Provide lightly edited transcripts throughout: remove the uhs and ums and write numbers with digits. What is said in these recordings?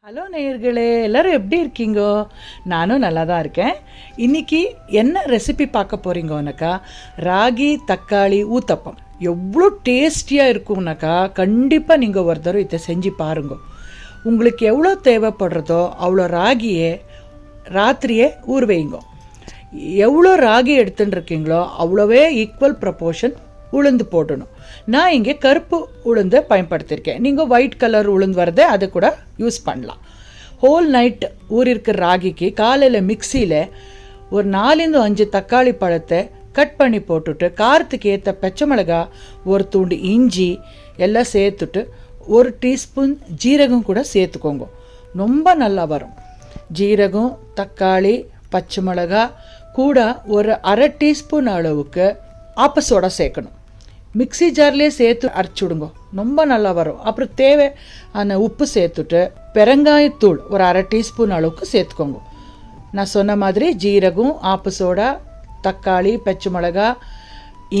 Hello நேயர்களே, எல்லோரும் எப்படி இருக்கீங்கோ? நானும் நல்லா தான் இருக்கேன். இன்றைக்கி என்ன ரெசிபி பார்க்க போகிறீங்கோனாக்கா, ராகி தக்காளி ஊத்தப்பம் எவ்வளோ டேஸ்டியாக இருக்கும்னாக்கா கண்டிப்பாக நீங்கள் ஒரு தடவை இதை செஞ்சு பாருங்க. உங்களுக்கு எவ்வளோ தேவைப்படுறதோ அவ்வளோ ராகியை ராத்திரியே ஊற வைங்க. எவ்வளோ ராகி எடுத்துன்னு இருக்கீங்களோ அவ்வளோவே ஈக்குவல் ப்ரப்போர்ஷன் உளுந்து போடணும். நான் இங்கே கருப்பு உளுந்தை பயன்படுத்தியிருக்கேன். நீங்கள் ஒயிட் கலர் உளுந்து வரதை அதை கூட யூஸ் பண்ணலாம். ஹோல் நைட் ஊறிருக்கிற ராகிக்கு காலையில் மிக்சியில் ஒரு 4-5 தக்காளி பழத்தை கட் பண்ணி போட்டுட்டு காரத்துக்கு ஏற்ற பச்சை மிளகா, ஒரு துண்டு இஞ்சி எல்லாம் சேர்த்துட்டு 1 டீஸ்பூன் ஜீரகம் கூட சேர்த்துக்கோங்க. ரொம்ப நல்லா வரும். ஜீரகம், தக்காளி, பச்சை மிளகா கூட ஒரு 1/2 டீஸ்பூன் அளவுக்கு ஆப்பசோடா சேர்க்கணும். மிக்சி ஜார்லேயே சேர்த்து அரைச்சி விடுங்க, ரொம்ப நல்லா வரும். அப்புறம் தேவையான உப்பு சேர்த்துட்டு பெருங்காயத்தூள் ஒரு 1/2 டீஸ்பூன் அளவுக்கு சேர்த்துக்கோங்க. நான் சொன்ன மாதிரி ஜீரகம், ஆப்பசோடா, தக்காளி, பச்சை மிளகா,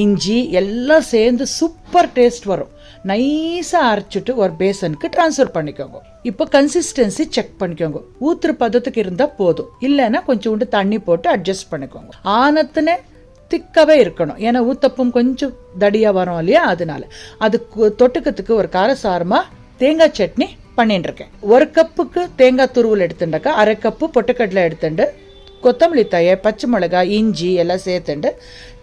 இஞ்சி எல்லாம் சேர்ந்து சூப்பர் டேஸ்ட் வரும். நைஸாக அரைச்சிட்டு ஒரு பேசனுக்கு ட்ரான்ஸ்ஃபர் பண்ணிக்கோங்க. இப்போ கன்சிஸ்டன்சி செக் பண்ணிக்கோங்க. ஊற்றுற பதத்துக்கு இருந்தால் போதும், இல்லைன்னா கொஞ்சோண்டு தண்ணி போட்டு அட்ஜஸ்ட் பண்ணிக்கோங்க. ஆனத்துனே திக்காகவே இருக்கணும், ஏன்னா ஊத்தப்பம் கொஞ்சம் தடியாக வரும் இல்லையா, அதனால. அதுக்கு தொட்டுக்கிறதுக்கு ஒரு காரசாரமாக தேங்காய் சட்னி பண்ணிட்டு இருக்கேன். 1 கப்புக்கு தேங்காய் துருவல் எடுத்துட்டாக்கா 1/2 கப்பு பொட்டுக்கடலை எடுத்துட்டு கொத்தமல்லி தழை, பச்சை மிளகாய், இஞ்சி எல்லாம் சேர்த்துட்டு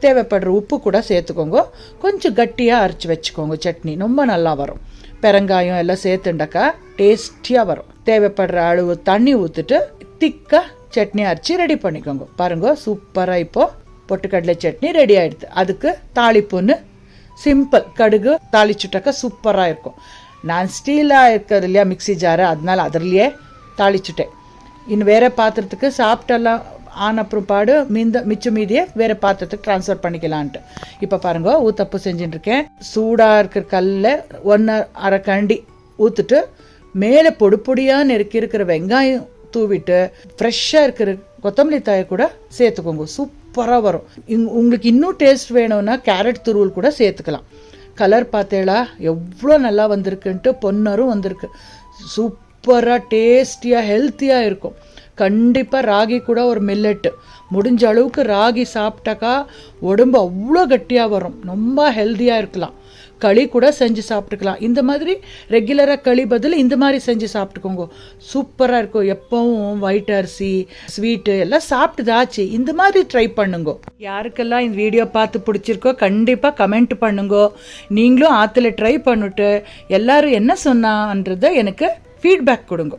தேவைப்படுற உப்பு கூட சேர்த்துக்கோங்க. கொஞ்சம் கட்டியாக அரைச்சி வச்சுக்கோங்க. சட்னி ரொம்ப நல்லா வரும். பெருங்காயம் எல்லாம் சேர்த்துண்டாக்கா டேஸ்டியாக வரும். தேவைப்படுற அளவு தண்ணி ஊற்றிட்டு திக்காக சட்னி அரைச்சி ரெடி பண்ணிக்கோங்க. பாருங்க, சூப்பராக இப்போது பொட்டுக்கடலை சட்னி ரெடி ஆகிடுது. அதுக்கு தாளிப்புன்னு சிம்பிள் கடுகு தாளிச்சுட்டாக்கா சூப்பராக இருக்கும். நான் ஸ்டீலாக இருக்கிறது இல்லையா மிக்சி ஜாரு, அதனால அதிலேயே தாளிச்சுட்டேன். இன்னும் வேறு பாத்திரத்துக்கு சாப்பிட்டெல்லாம் ஆன அப்புறம் பாடு மிச்சம் மீதியே வேறு பாத்திரத்துக்கு ட்ரான்ஸ்ஃபர் பண்ணிக்கலான்ட்டு. இப்போ பாருங்க, ஊத்தப்பு செஞ்சுட்டுருக்கேன். சூடாக இருக்கிற கல்லில் 1/2 கரண்டி ஊற்றுட்டு மேலே பொடி பொடியாக நெருக்கி இருக்கிற வெங்காயம் தூவிட்டு ஃப்ரெஷ்ஷாக இருக்கிற கொத்தமல்லி தாயை கூட சேர்த்துக்கோங்க. சூப்பராக வரும். உங்களுக்கு இன்னும் டேஸ்ட் வேணும்னா கேரட் துருவல் கூட சேர்த்துக்கலாம். கலர் பார்த்தேளா எவ்வளோ நல்லா வந்திருக்குன்ட்டு, பொன்னரும் வந்திருக்கு. சூப்பராக டேஸ்டியாக ஹெல்த்தியாக இருக்கும். கண்டிப்பாக ராகி கூட ஒரு மில்லெட்டு முடிஞ்ச அளவுக்கு ராகி சாப்பிட்டாக்கா உடம்பு அவ்வளோ கட்டியாக வரும். ரொம்ப ஹெல்த்தியாக இருக்கலாம். களி கூட செஞ்சு சாப்பிட்டுக்கலாம். இந்த மாதிரி ரெகுலராக களி பதில் இந்த மாதிரி செஞ்சு சாப்பிட்டுக்கோங்க. சூப்பராக இருக்கும். எப்பவும் ஒயிட் அரிசி ஸ்வீட்டு எல்லாம் சாப்பிட்டுதாச்சு, இந்த மாதிரி ட்ரை பண்ணுங்க. யாருக்கெல்லாம் இந்த வீடியோ பார்த்து பிடிச்சிருக்கோ கண்டிப்பாக கமெண்ட் பண்ணுங்க. நீங்களும் ஆற்றுல ட்ரை பண்ணிட்டு எல்லாரும் என்ன சொன்னான்றதை எனக்கு ஃபீட்பேக் கொடுங்க.